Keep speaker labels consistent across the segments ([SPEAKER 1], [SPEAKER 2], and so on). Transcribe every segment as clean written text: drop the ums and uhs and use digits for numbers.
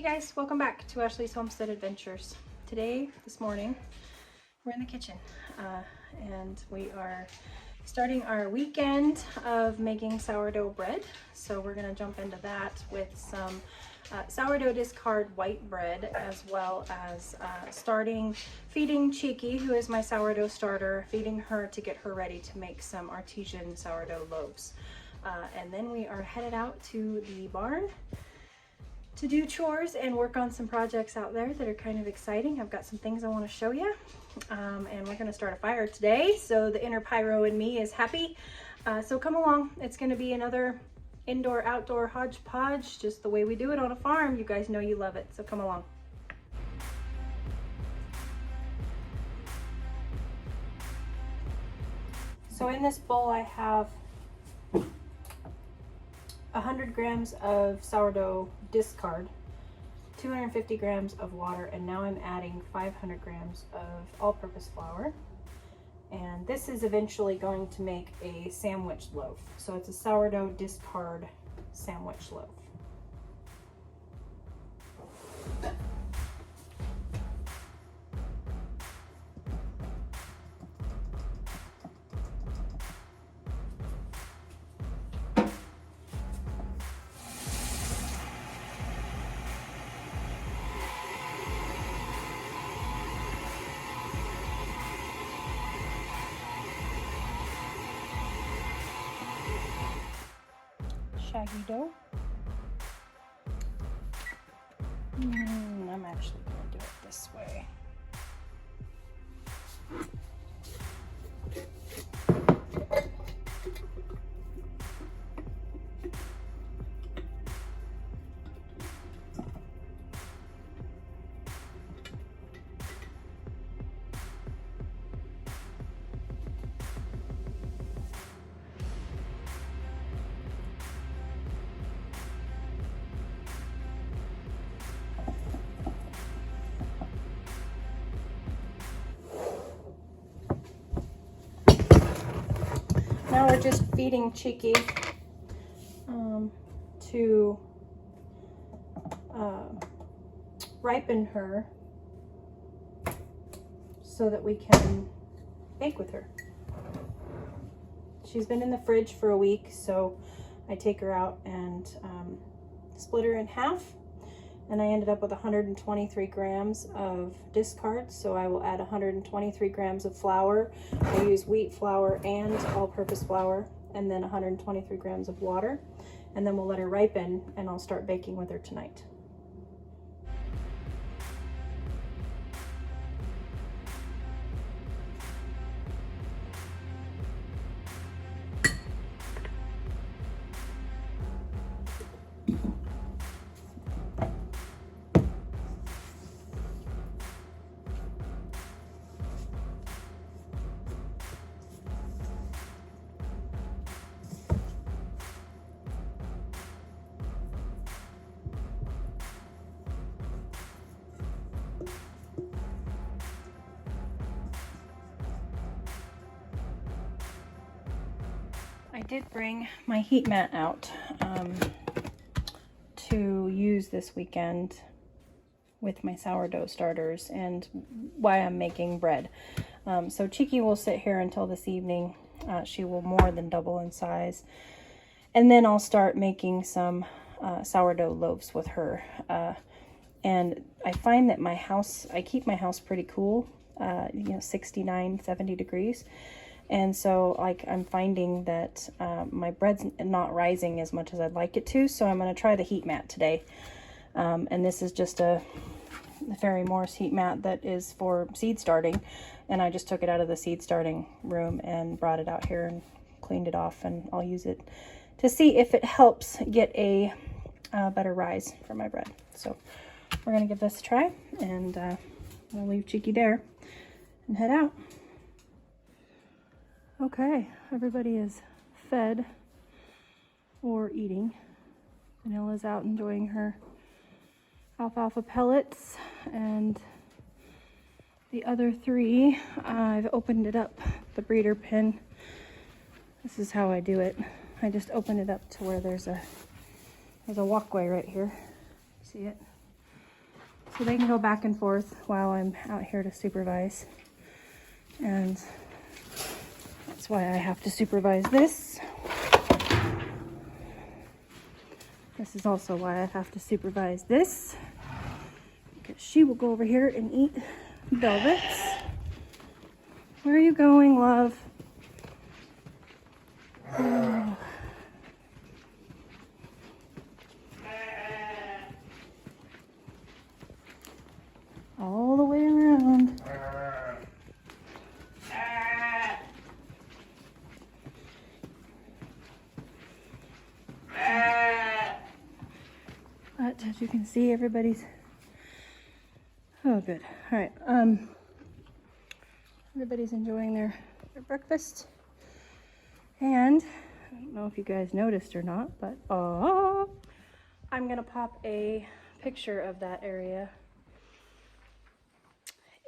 [SPEAKER 1] guys, welcome back to Ashley's Homestead Adventures. This morning, we're in the kitchen and we are starting our weekend of making sourdough bread. So we're going to jump into that with some sourdough discard white bread, as well as feeding Cheeky, who is my sourdough starter, feeding her to get her ready to make some artesian sourdough loaves. And then we are headed out to the barn to do chores and work on some projects out there that are kind of exciting. I've got some things I want to show you, and we're going to start a fire today, so the inner pyro in me is happy. So come along. It's going to be another indoor outdoor hodgepodge, just the way we do it on a farm. You guys know you love it, so come along. So in this bowl I have 100 grams of sourdough discard, 250 grams of water, and now I'm adding 500 grams of all-purpose flour. And this is eventually going to make a sandwich loaf. So it's a sourdough discard sandwich loaf. Shaggy dough. I'm actually going to do it this way. Now we're just feeding Cheeky to ripen her so that we can bake with her. She's been in the fridge for a week, so I take her out and split her in half, and I ended up with 123 grams of discard, so I will add 123 grams of flour. I use wheat flour and all-purpose flour, and then 123 grams of water, and then we'll let her ripen, and I'll start baking with her tonight. I did bring my heat mat out to use this weekend with my sourdough starters and why I'm making bread. So Cheeky will sit here until this evening. She will more than double in size. And then I'll start making some sourdough loaves with her. And I find that I keep my house pretty cool, 69, 70 degrees. And so I'm finding that my bread's not rising as much as I'd like it to, so I'm going to try the heat mat today. And this is just a Fairy Morse heat mat that is for seed starting, and I just took it out of the seed starting room and brought it out here and cleaned it off, and I'll use it to see if it helps get a better rise for my bread. So we're going to give this a try, and we'll leave Cheeky there and head out. Okay, everybody is fed or eating. Vanilla's out enjoying her alfalfa pellets, and the other three, I've opened it up, the breeder pen. This is how I do it. I just open it up to where there's a walkway right here. See it? So they can go back and forth while I'm out here to supervise. And that's why I have to supervise this. This is also why I have to supervise this, because she will go over here and eat velvets. Where are you going, love? Oh. All the way around. But as you can see, everybody's, oh good. All right, everybody's enjoying their breakfast. And I don't know if you guys noticed or not, but I'm gonna pop a picture of that area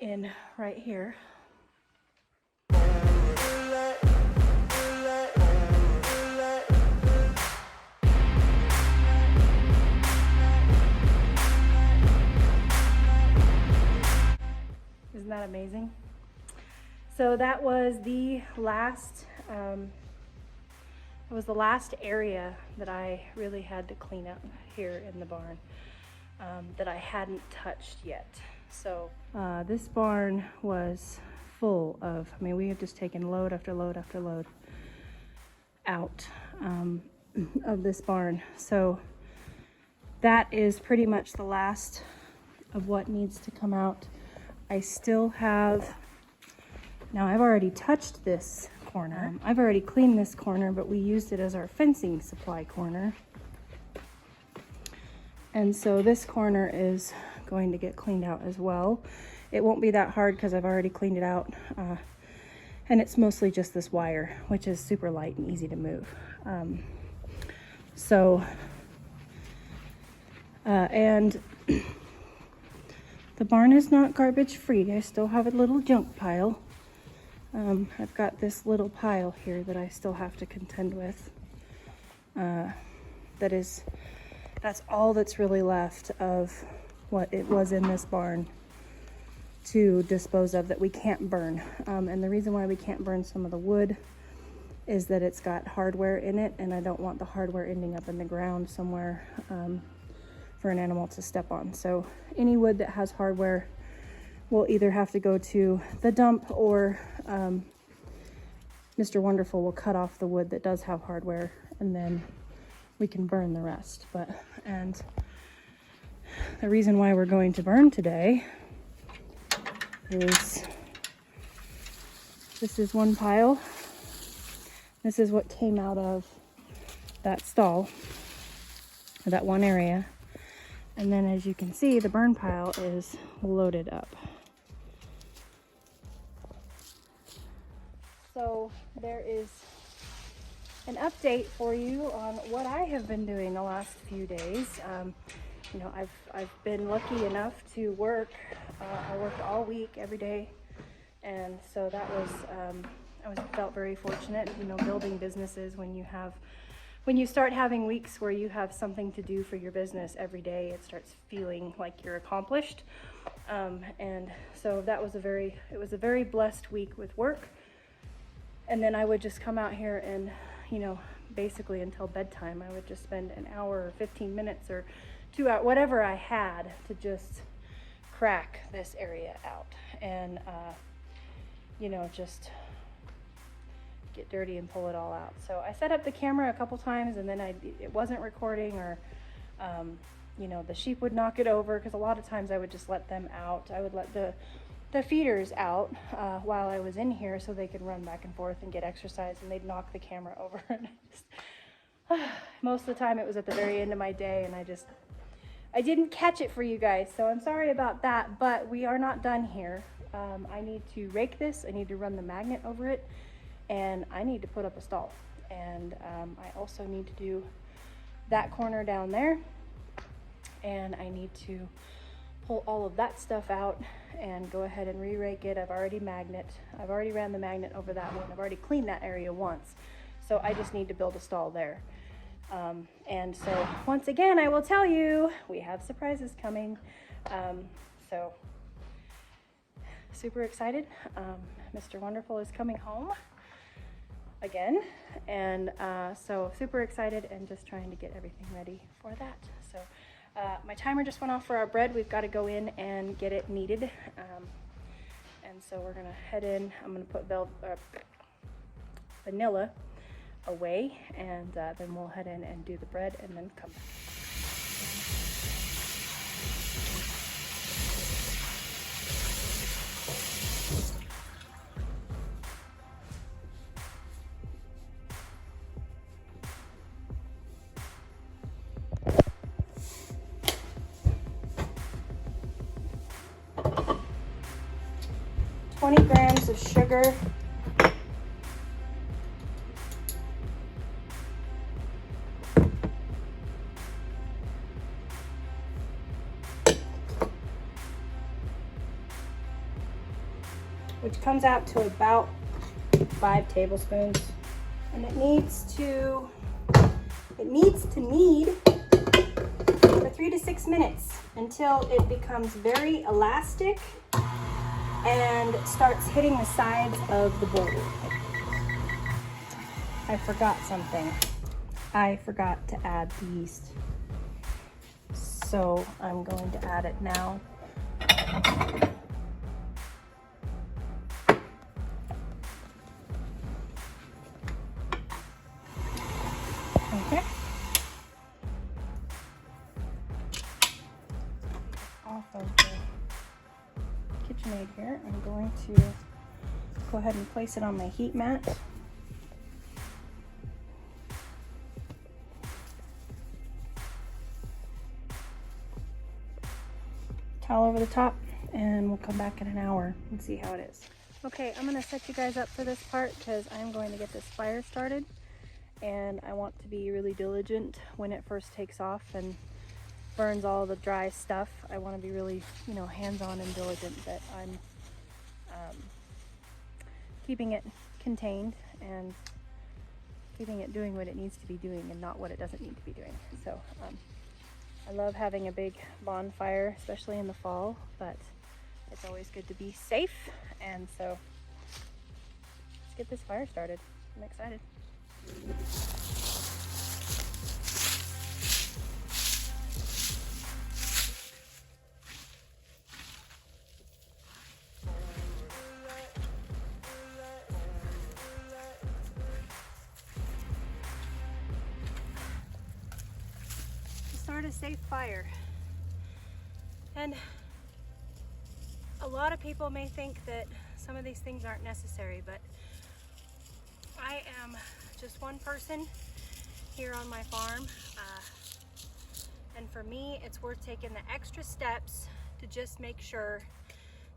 [SPEAKER 1] in right here. Isn't that amazing? So that was the last area that I really had to clean up here in the barn, that I hadn't touched yet. So this barn was full of, I mean, we had just taken load after load after load out of this barn. So that is pretty much the last of what needs to come out. I still have, now I've already touched this corner. I've already cleaned this corner, but we used it as our fencing supply corner. And so this corner is going to get cleaned out as well. It won't be that hard because I've already cleaned it out. And it's mostly just this wire, which is super light and easy to move. And the barn is not garbage free. I still have a little junk pile. I've got this little pile here that I still have to contend with. That's all that's really left of what it was in this barn to dispose of that we can't burn. And the reason why we can't burn some of the wood is that it's got hardware in it, and I don't want the hardware ending up in the ground somewhere for an animal to step on. So any wood that has hardware will either have to go to the dump, or Mr. Wonderful will cut off the wood that does have hardware, and then we can burn the rest. And the reason why we're going to burn today is this is one pile. This is what came out of that stall, or that one area. And then as you can see, the burn pile is loaded up. So there is an update for you on what I have been doing the last few days. You know, I've been lucky enough to work. I worked all week, every day, and so that was I felt very fortunate. You know, building businesses, when you start having weeks where you have something to do for your business every day, it starts feeling like you're accomplished. And so that was it was a very blessed week with work. And then I would just come out here and, you know, basically until bedtime, I would just spend an hour or 15 minutes or 2 hours, whatever I had, to just crack this area out and, you know, just get dirty and pull it all out. So I set up the camera a couple times, and then it wasn't recording, or, you know, the sheep would knock it over, because a lot of times I would just let them out. I would let the feeders out while I was in here so they could run back and forth and get exercise, and they'd knock the camera over. Most of the time it was at the very end of my day, and I didn't catch it for you guys, so I'm sorry about that, but we are not done here. I need to rake this, I need to run the magnet over it, and I need to put up a stall. And I also need to do that corner down there, and I need to pull all of that stuff out and go ahead and re-rake it. I've already ran the magnet over that one. I've already cleaned that area once, so I just need to build a stall there. And so once again, I will tell you, we have surprises coming. So super excited. Mr. Wonderful is coming home again, and so super excited and just trying to get everything ready for that. So my timer just went off for our bread. We've got to go in and get it kneaded, and so we're gonna head in. I'm gonna put vanilla away, and then we'll head in and do the bread and then come back. 20 grams of sugar, which comes out to about 5 tablespoons, and it needs to knead for 3 to 6 minutes until it becomes very elastic and starts hitting the sides of the bowl. I forgot something. I forgot to add the yeast. So I'm going to add it now. Okay. Off of the KitchenAid here, I'm going to go ahead and place it on my heat mat. Towel over the top, and we'll come back in an hour and see how it is. Okay, I'm going to set you guys up for this part because I'm going to get this fire started, and I want to be really diligent when it first takes off and burns all the dry stuff. I want to be really, hands-on and diligent that I'm keeping it contained and keeping it doing what it needs to be doing and not what it doesn't need to be doing. So I love having a big bonfire, especially in the fall, but it's always good to be safe, and so let's get this fire started. I'm excited. Start a safe fire. And a lot of people may think that some of these things aren't necessary, but I am just one person here on my farm, and for me it's worth taking the extra steps to just make sure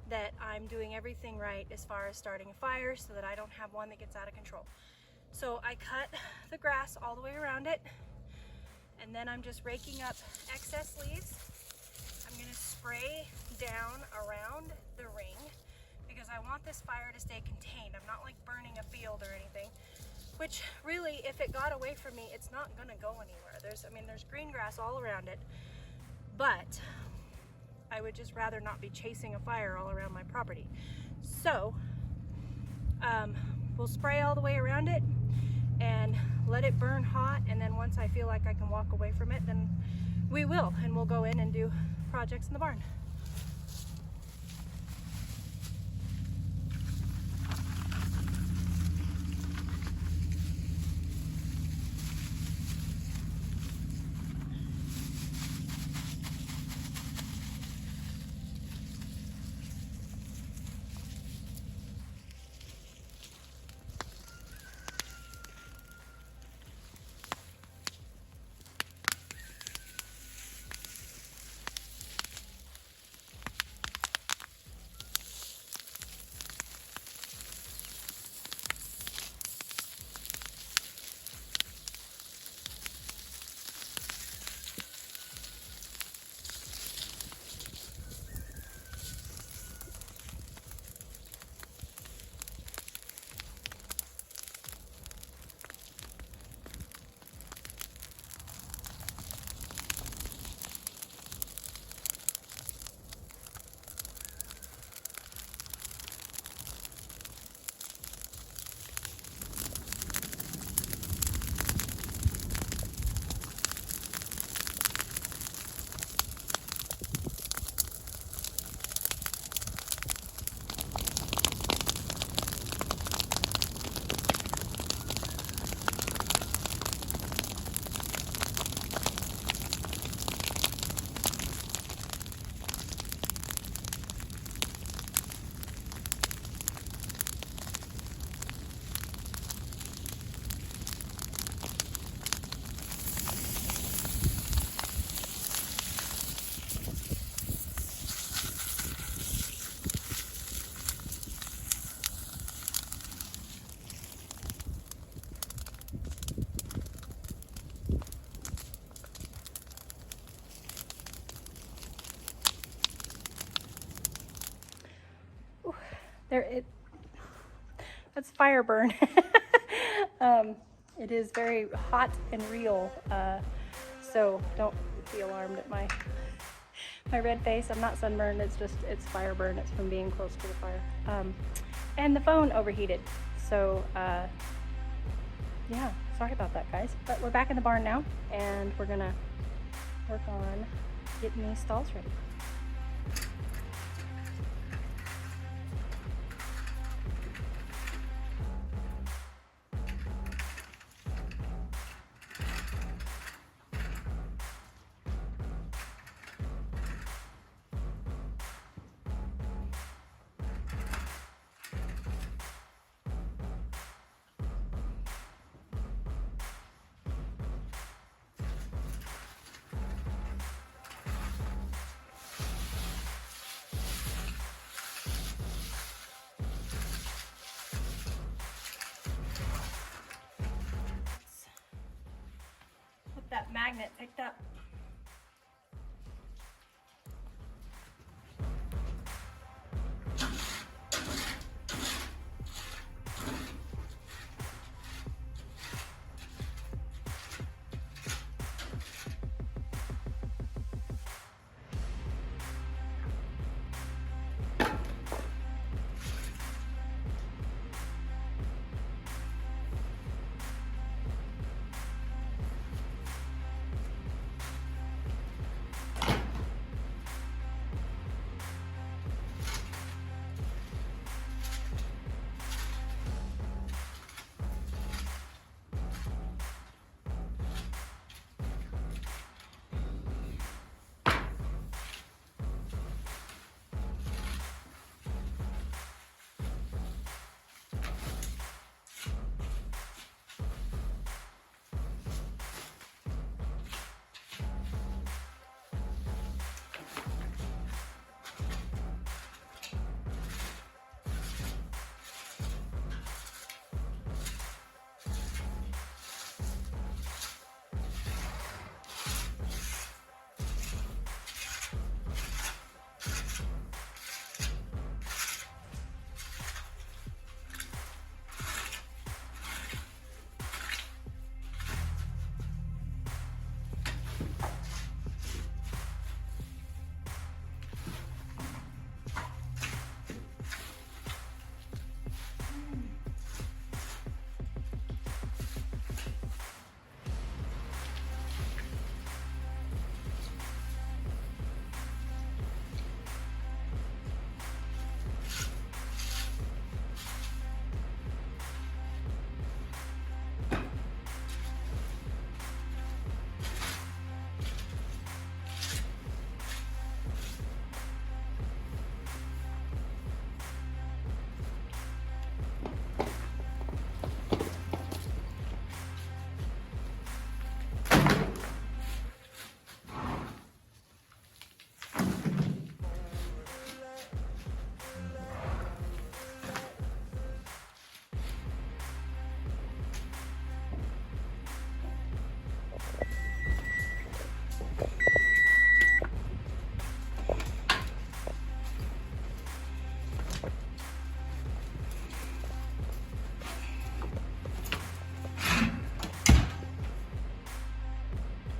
[SPEAKER 1] that I'm doing everything right as far as starting a fire so that I don't have one that gets out of control. So I cut the grass all the way around it, and then I'm just raking up excess leaves. I'm gonna spray down around the ring because I want this fire to stay contained. I'm not like burning a field or anything, which really, if it got away from me, it's not gonna go anywhere. There's green grass all around it, but I would just rather not be chasing a fire all around my property. So we'll spray all the way around it and let it burn hot, and then once I feel like I can walk away from it, then we will, and we'll go in and do projects in the barn. That's fire burn. It is very hot and real, so don't be alarmed at my red face. I'm not sunburned, it's fire burn. It's from being close to the fire. And the phone overheated, so yeah, sorry about that, guys. But we're back in the barn now, and we're gonna work on getting these stalls ready. That magnet picked up.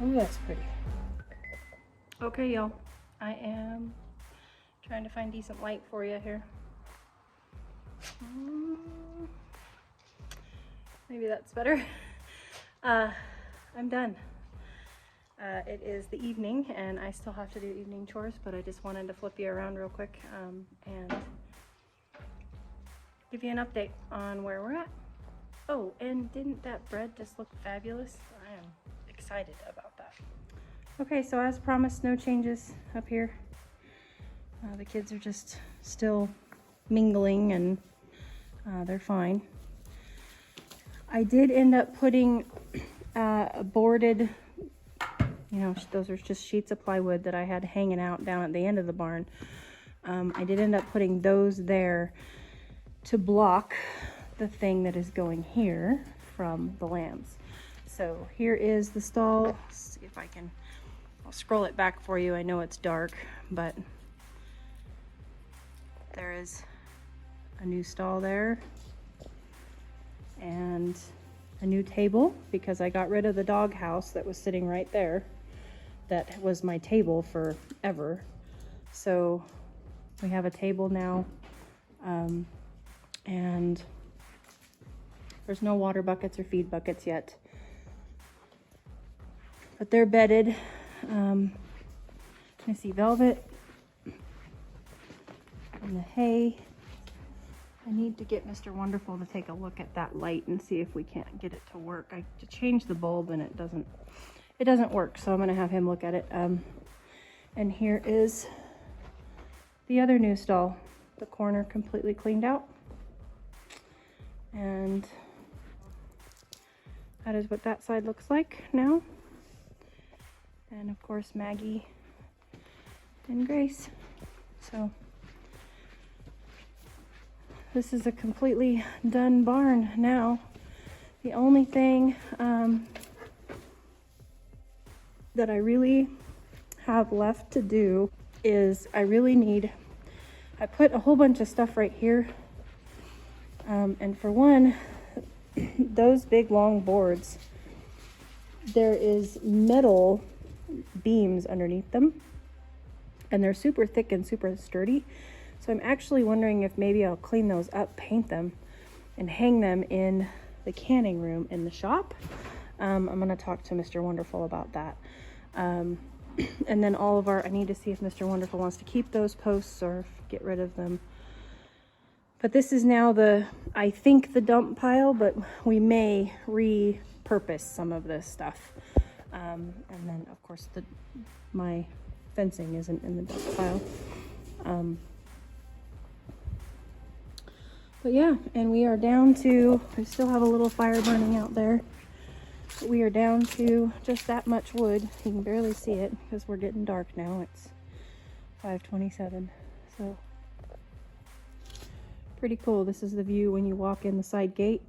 [SPEAKER 1] Oh, that's pretty. Okay, y'all. I am trying to find decent light for you here. Maybe that's better. I'm done. It is the evening, and I still have to do evening chores, but I just wanted to flip you around real quick and give you an update on where we're at. Oh, and didn't that bread just look fabulous? I am excited about that. Okay, so as promised, no changes up here. The kids are just still mingling, and they're fine. I did end up putting a boarded, you know, those are just sheets of plywood that I had hanging out down at the end of the barn. I did end up putting those there to block the thing that is going here from the lambs. So here is the stall. Let's see if I can, I'll scroll it back for you. I know it's dark, but there is a new stall there, and a new table because I got rid of the dog house that was sitting right there. That was my table forever. So we have a table now, and there's no water buckets or feed buckets yet, but they're bedded. I see velvet and the hay. I need to get Mr. Wonderful to take a look at that light and see if we can't get it to work. I changed the bulb and it doesn't work, so I'm gonna have him look at it. And here is the other new stall, the corner completely cleaned out, and that is what that side looks like now. And of course Maggie and Grace. So this is a completely done barn now. The only thing that I really have left to do is I put a whole bunch of stuff right here. And for one, those big long boards, there is metal beams underneath them, and they're super thick and super sturdy. So I'm actually wondering if maybe I'll clean those up, paint them, and hang them in the canning room in the shop. I'm gonna talk to Mr. Wonderful about that. And then I need to see if Mr. Wonderful wants to keep those posts or get rid of them. But this is now I think the dump pile, but we may repurpose some of this stuff. And then of course my fencing isn't in the dump pile. But yeah, and we are down to, we still have a little fire burning out there. But we are down to just that much wood. You can barely see it because we're getting dark now. It's 5:27, so pretty cool. This is the view when you walk in the side gate.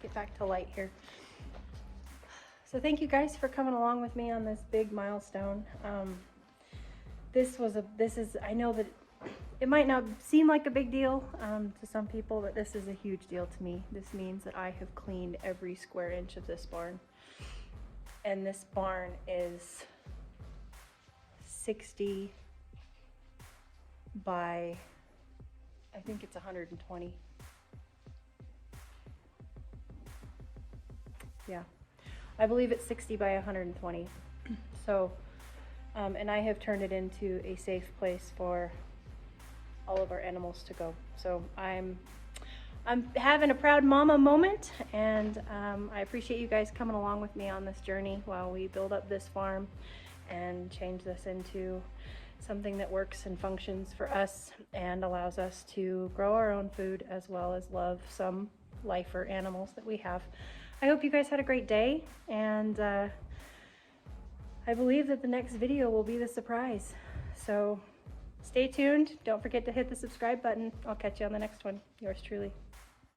[SPEAKER 1] Get back to light here. So thank you guys for coming along with me on this big milestone. I know that it might not seem like a big deal to some people, but this is a huge deal to me. This means that I have cleaned every square inch of this barn. And this barn is 60 by, I think it's 120. Yeah, I believe it's 60 by 120. So, and I have turned it into a safe place for all of our animals to go. So I'm having a proud mama moment, and I appreciate you guys coming along with me on this journey while we build up this farm and change this into something that works and functions for us and allows us to grow our own food as well as love some lifer animals that we have. I hope you guys had a great day, and I believe that the next video will be the surprise. So stay tuned. Don't forget to hit the subscribe button. I'll catch you on the next one. Yours truly.